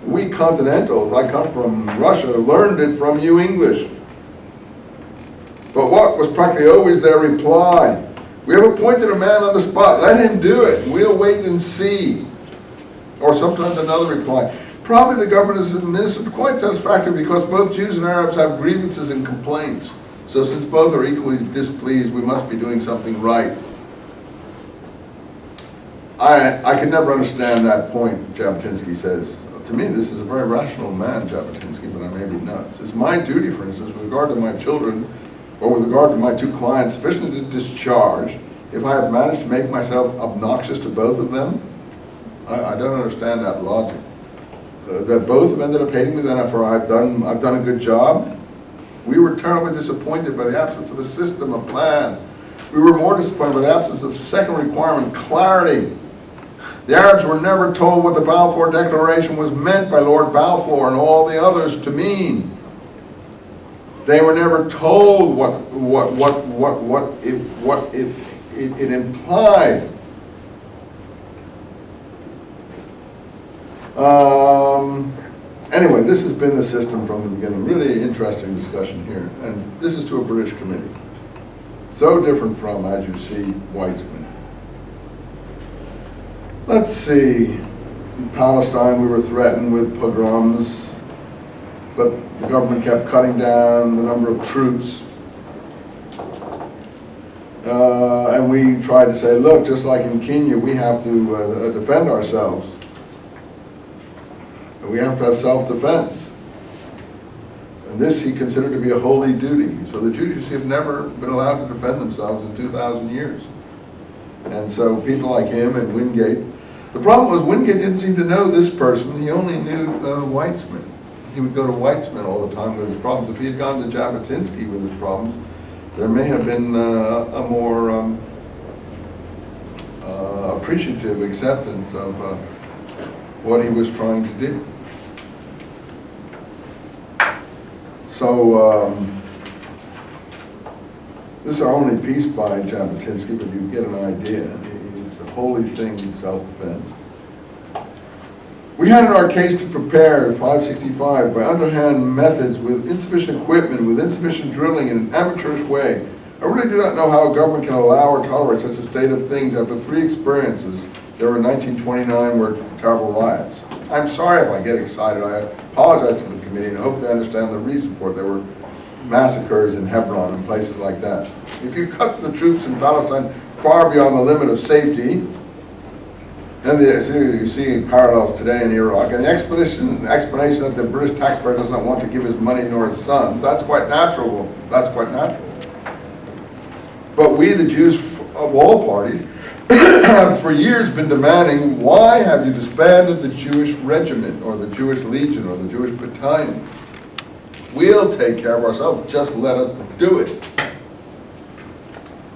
We Continentals, I come from Russia, learned it from you English. But what was practically always their reply? We have appointed a man on the spot, let him do it, we'll wait and see. Or sometimes another reply, probably the government is administered quite satisfactory because both Jews and Arabs have grievances and complaints. So since both are equally displeased, we must be doing something right. I can never understand that point, Jabotinsky says. To me, this is a very rational man, Jabotinsky, but I may be nuts. It's my duty, for instance, with regard to my children, or with regard to my two clients, sufficiently to discharge if I have managed to make myself obnoxious to both of them. I don't understand that logic. That both have ended up hating me, then for I've done a good job. We were terribly disappointed by the absence of a system, a plan. We were more disappointed by the absence of second requirement, clarity. The Arabs were never told what the Balfour Declaration was meant by Lord Balfour and all the others to mean. They were never told what it implied. Anyway, this has been the system from the beginning. Really interesting discussion here. And this is to a British committee. So different from, as you see, Weitzman. Let's see. In Palestine, we were threatened with pogroms, but the government kept cutting down the number of troops. And we tried to say, look, just like in Kenya, we have to defend ourselves. We have to have self-defense. And this he considered to be a holy duty. So the Jews, you see, have never been allowed to defend themselves in 2,000 years. And so people like him and Wingate. The problem was Wingate didn't seem to know this person. He only knew Weitzman. He would go to Weitzman all the time with his problems. If he had gone to Jabotinsky with his problems, there may have been a more appreciative acceptance of what he was trying to do. So this is our only piece by Jabotinsky, but you get an idea. It's a holy thing, self-defense. We had in our case to prepare 565 by underhand methods with insufficient equipment, with insufficient drilling in an amateurish way. I really do not know how a government can allow or tolerate such a state of things after 3 experiences. There were 1929 were terrible riots. I'm sorry if I get excited. I apologize to the committee and I hope they understand the reason for it. There were massacres in Hebron and places like that. If you cut the troops in Palestine far beyond the limit of safety, and you see parallels today in Iraq, and the explanation that the British taxpayer does not want to give his money nor his sons, that's quite natural. That's quite natural. But we, the Jews of all parties, have for years been demanding, why have you disbanded the Jewish regiment or the Jewish legion or the Jewish battalion? We'll take care of ourselves, just let us do it.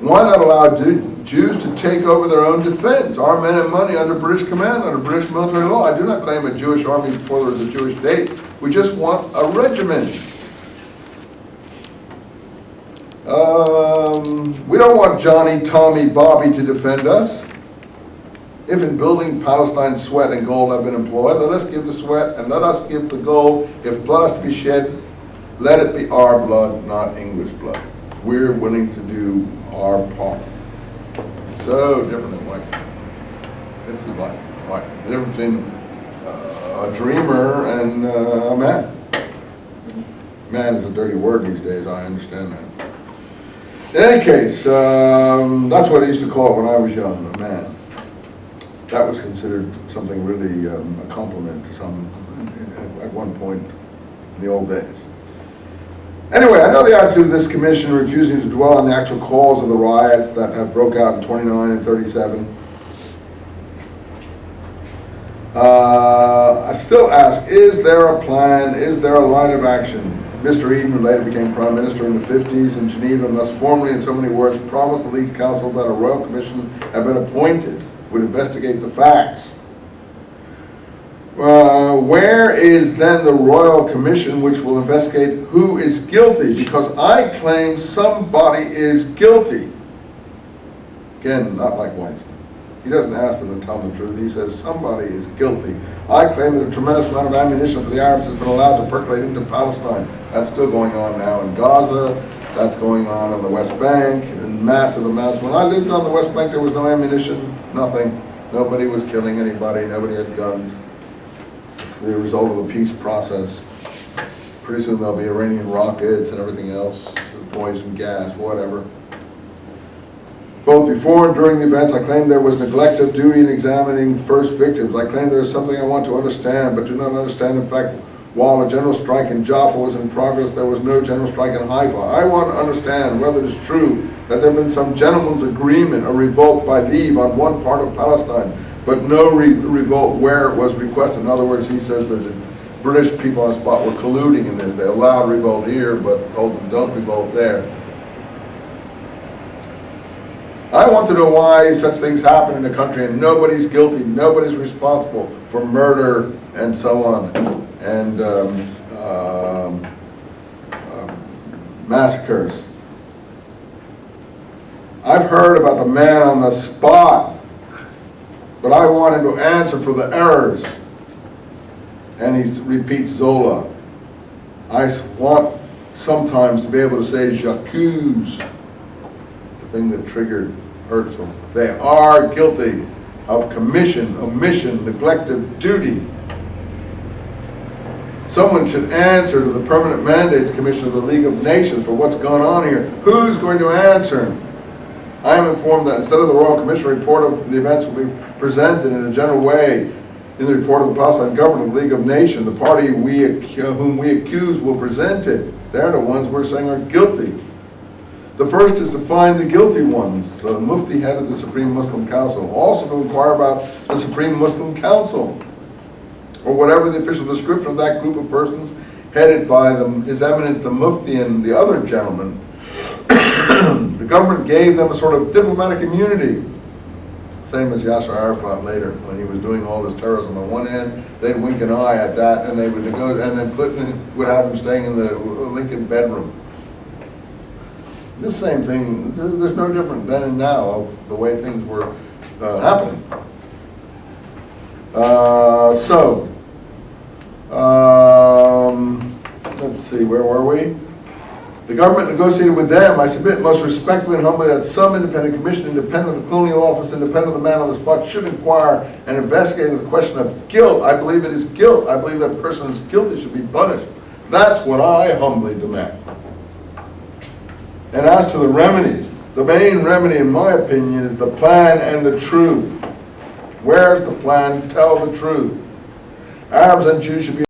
Why not allow Jews to take over their own defense? Our men and money under British command, under British military law. I do not claim a Jewish army before there was a Jewish state. We just want a regiment. We don't want Johnny, Tommy, Bobby to defend us. If in building Palestine sweat and gold have been employed, let us give the sweat and let us give the gold. If blood has to be shed, let it be our blood, not English blood. We're willing to do our part. So different than Weitzman. This is like the difference between a dreamer and a man. Man is a dirty word these days, I understand that. In any case, that's what I used to call it when I was young, a man. That was considered something really a compliment to some at one point in the old days. Anyway, I know the attitude of this commission refusing to dwell on the actual cause of the riots that have broke out in 29 and 37. I still ask, is there a plan? Is there a line of action? Mr. Eden, who later became Prime Minister in the 50s in Geneva, must formally, in so many words, promise the League's Council that a Royal Commission had been appointed, would investigate the facts. Where is then the Royal Commission which will investigate who is guilty? Because I claim somebody is guilty. Again, not like Weitzman. He doesn't ask them to tell the truth. He says somebody is guilty. I claim that a tremendous amount of ammunition for the Arabs has been allowed to percolate into Palestine. That's still going on now in Gaza. That's going on the West Bank in massive amounts. When I lived on the West Bank, there was no ammunition, nothing. Nobody was killing anybody. Nobody had guns. It's the result of the peace process. Pretty soon there'll be Iranian rockets and everything else, poison gas, whatever. Both before and during the events, I claim there was neglect of duty in examining first victims. I claim there is something I want to understand, but do not understand. In fact, while a general strike in Jaffa was in progress, there was no general strike in Haifa. I want to understand whether it is true that there had been some gentleman's agreement, a revolt by leave on one part of Palestine, but no revolt where it was requested. In other words, he says that the British people on the spot were colluding in this. They allowed revolt here, but told them don't revolt there. I want to know why such things happen in the country and nobody's guilty, nobody's responsible for murder and so on, and massacres. I've heard about the man on the spot, but I want him to answer for the errors. And he repeats Zola. I want sometimes to be able to say j'accuse, the thing that triggered Herzl. They are guilty of commission, omission, neglect of duty. Someone should answer to the Permanent Mandates Commission of the League of Nations for what's going on here. Who's going to answer? I am informed that instead of the Royal Commission report of the events will be presented in a general way in the report of the Palestine government, the League of Nations, the party whom we accuse will present it. They're the ones we're saying are guilty. The first is to find the guilty ones, the Mufti head of the Supreme Muslim Council. Also to inquire about the Supreme Muslim Council, or whatever the official description of that group of persons headed by His Eminence the Mufti and the other gentlemen. The government gave them a sort of diplomatic immunity, same as Yasser Arafat later, when he was doing all this terrorism. On one hand, they'd wink an eye at that, and they would negotiate, and then Clinton would have him staying in the Lincoln bedroom. This same thing, there's no different then and now of the way things were happening. Let's see, where were we? The government negotiated with them. I submit most respectfully and humbly that some independent commission, independent of the colonial office, independent of the man on the spot, should inquire and investigate the question of guilt. I believe it is guilt. I believe that person who is guilty should be punished. That's what I humbly demand. And as to the remedies, the main remedy, in my opinion, is the plan and the truth. Where's the plan? Tell the truth. Arabs and Jews should be